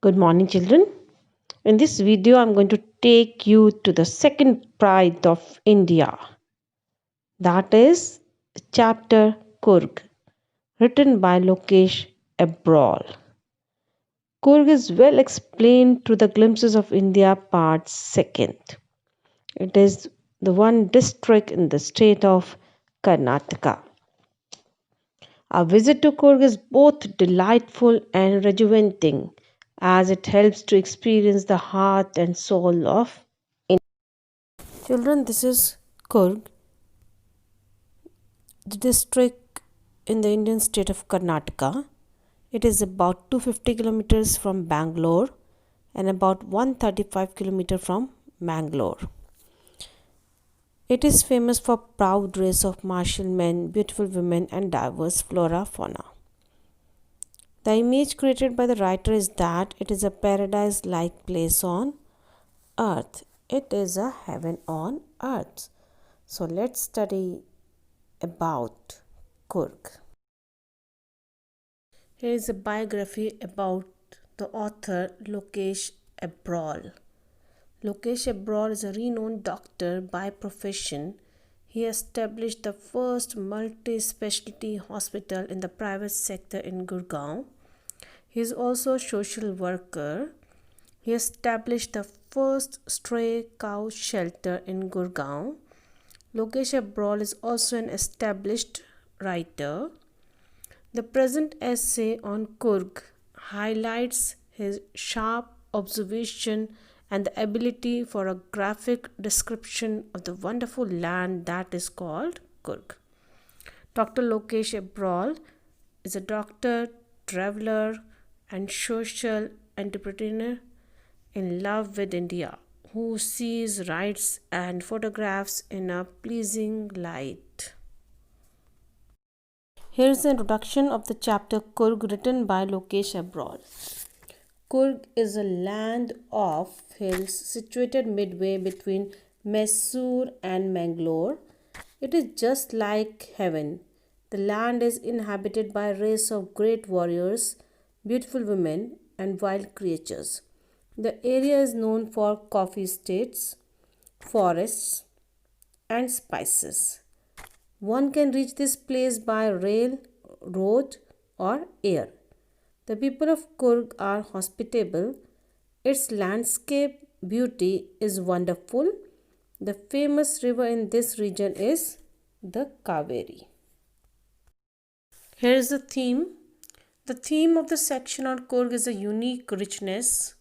Good morning, children. In this video, I'm going to take you to the second pride of India. That is chapter Coorg, written by Lokesh Abrol. Coorg is well explained through the Glimpses of India, part 2nd. It is the one district in the state of Karnataka. Our visit to Coorg is both delightful and rejuvenating as it helps to experience the heart and soul of India. Children, this is Coorg, the district in the Indian state of Karnataka. It is about 250 kilometers from Bangalore and about 135 kilometers from Mangalore. It is famous for proud race of martial men, beautiful women and diverse flora fauna. The image created by the writer is that it is a paradise-like place on earth. It is a heaven on earth. So let's study about Coorg. Here is a biography about the author Lokesh Abrol. Lokesh Abrol is a renowned doctor by profession. He established the first multi-specialty hospital in the private sector in Gurgaon. He is also a social worker. He established the first stray cow shelter in Gurgaon. Lokesh Abrol is also an established writer. The present essay on Coorg highlights his sharp observation and the ability for a graphic description of the wonderful land that is called Coorg. Dr. Lokesh Abrol is a doctor, traveler, and social entrepreneur in love with India, who sees, writes, and photographs in a pleasing light. Here is the introduction of the chapter Coorg written by Lokesh Abrol. Coorg is a land of hills situated midway between Mysore and Mangalore. It is just like heaven. The land is inhabited by a race of great warriors, beautiful women, and wild creatures. The area is known for coffee estates, forests, and spices. One can reach this place by rail, road, or air. The people of Coorg are hospitable. Its landscape beauty is wonderful. The famous river in this region is the Kaveri. Here is the theme. The theme of the section on Coorg is the unique richness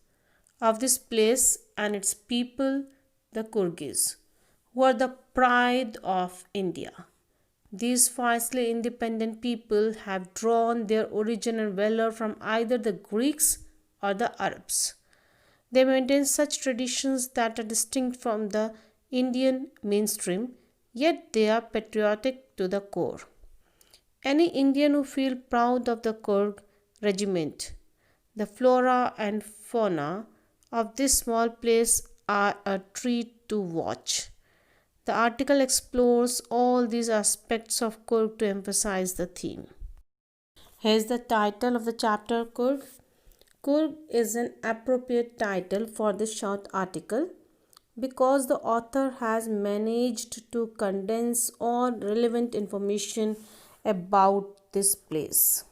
of this place and its people, the Coorgis, who are the pride of India. These fiercely independent people have drawn their origin and valor from either the Greeks or the Arabs. They maintain such traditions that are distinct from the Indian mainstream, yet they are patriotic to the core. Any Indian who feels proud of the Coorg regiment, the flora and fauna of this small place are a treat to watch. The article explores all these aspects of Coorg to emphasize the theme. Here's the title of the chapter Coorg. Coorg is an appropriate title for this short article because the author has managed to condense all relevant information about this place,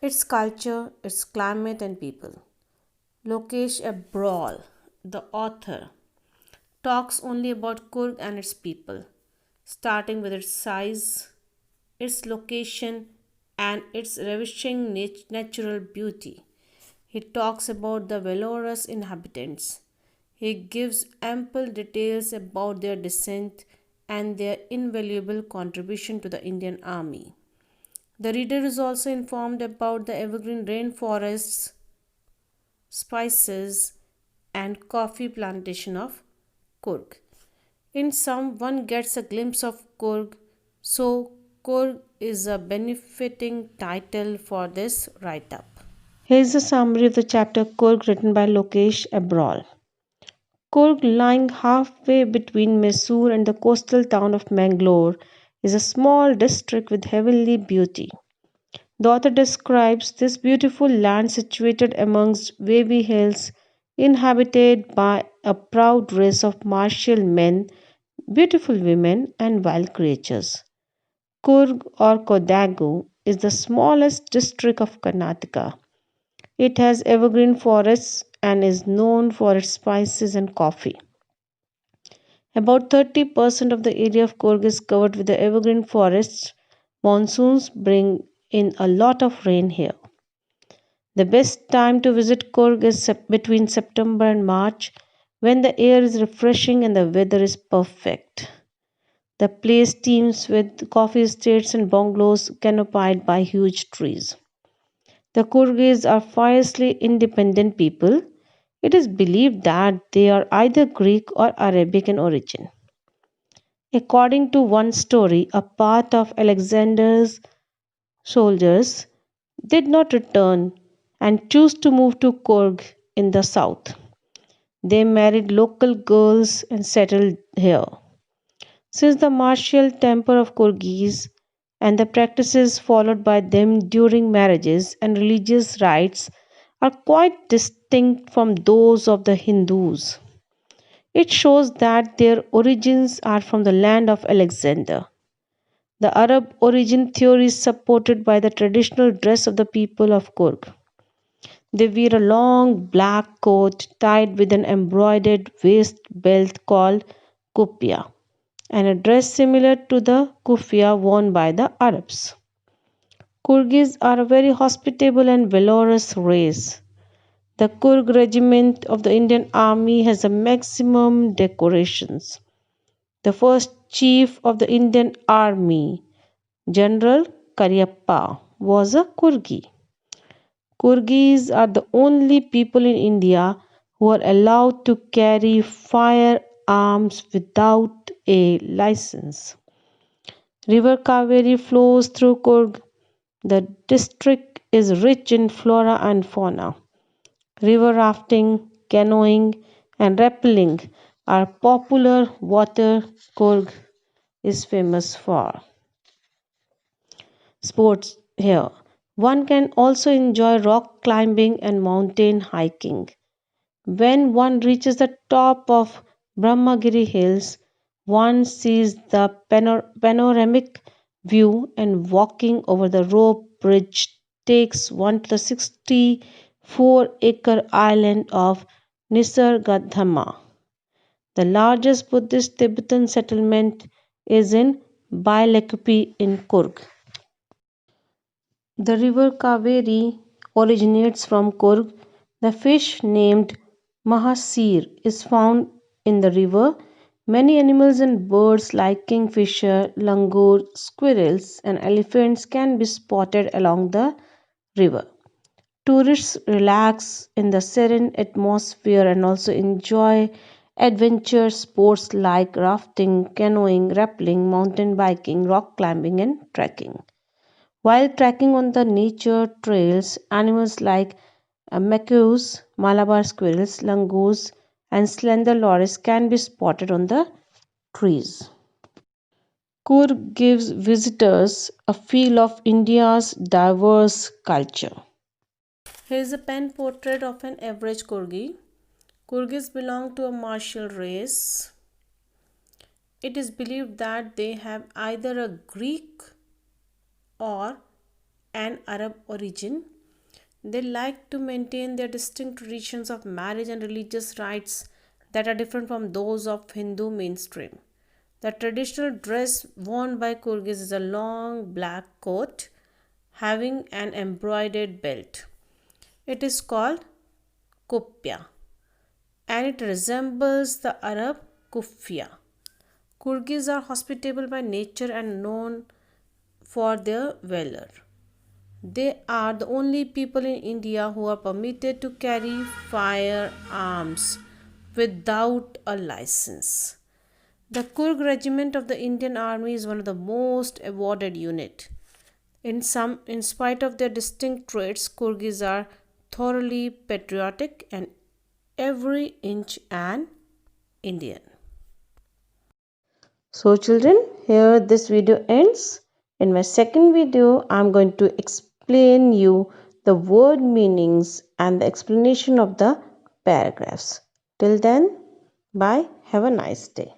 its culture, its climate, and people. Lokesh Abrol, the author, talks only about Coorg and its people, starting with its size, its location, and its ravishing natural beauty. He talks about the valorous inhabitants. He gives ample details about their descent and their invaluable contribution to the Indian army. The reader is also informed about the evergreen rainforests, spices, and coffee plantation of Coorg. In sum, one gets a glimpse of Coorg, so Coorg is a benefiting title for this write-up. Here is a summary of the chapter Coorg written by Lokesh Abrol. Coorg, lying halfway between Mysore and the coastal town of Mangalore, is a small district with heavenly beauty. The author describes this beautiful land situated amongst wavy hills, inhabited by a proud race of martial men, beautiful women, and wild creatures. Coorg or Kodagu is the smallest district of Karnataka. It has evergreen forests and is known for its spices and coffee. About 30% of the area of Coorg is covered with the evergreen forests. Monsoons bring in a lot of rain here. The best time to visit Coorg is between September and March when the air is refreshing and the weather is perfect. The place teems with coffee estates and bungalows canopied by huge trees. The Coorgis are fiercely independent people. It is believed that they are either Greek or Arabic in origin. According to one story, a part of Alexander's soldiers did not return and chose to move to Coorg in the south. They married local girls and settled here. Since the martial temper of Coorgis and the practices followed by them during marriages and religious rites are quite distinct from those of the Hindus, it shows that their origins are from the land of Alexander. The Arab origin theory is supported by the traditional dress of the people of Coorg. They wear a long black coat tied with an embroidered waist belt called kupiya, and a dress similar to the kufiya worn by the Arabs. Kurgis are a very hospitable and valorous race. The Coorg regiment of the Indian Army has a maximum decorations. The first chief of the Indian Army, General Cariappa, was a Kurgi. Kurgis are the only people in India who are allowed to carry firearms without a license. River Kaveri flows through Coorg. The district is rich in flora and fauna. River rafting, canoeing, and rappelling are popular water Coorg is famous for. Sports here. One can also enjoy rock climbing and mountain hiking. When one reaches the top of Brahmagiri Hills, one sees the panoramic view, and walking over the rope bridge takes one to the 64-acre island of Nisargadhamma. The largest Buddhist Tibetan settlement is in Bailakupi in Coorg. The river Kaveri originates from Coorg. The fish named Mahasir is found in the river. Many animals and birds like kingfisher, langur, squirrels, and elephants can be spotted along the river. Tourists relax in the serene atmosphere and also enjoy adventure sports like rafting, canoeing, rappelling, mountain biking, rock climbing, and trekking. While trekking on the nature trails, animals like macaques, Malabar squirrels, langurs, and slender loris can be spotted on the trees. Coorg gives visitors a feel of India's diverse culture. Here is a pen portrait of an average Corgi. Corgis belong to a martial race. It is believed that they have either a Greek or an Arab origin. They like to maintain their distinct traditions of marriage and religious rites that are different from those of Hindu mainstream. The traditional dress worn by Kurgis is a long black coat having an embroidered belt. It is called kupya and it resembles the Arab kufya. Kurgis are hospitable by nature and known for their valor. They are the only people in India who are permitted to carry firearms without a license. The Coorg Regiment of the Indian Army is one of the most awarded unit. In spite of their distinct traits, Coorgis are thoroughly patriotic and every inch an Indian. So children, here this video ends. In my second video, I am going to explain explain you the word meanings and the explanation of the paragraphs. Till then, bye. Have a nice day.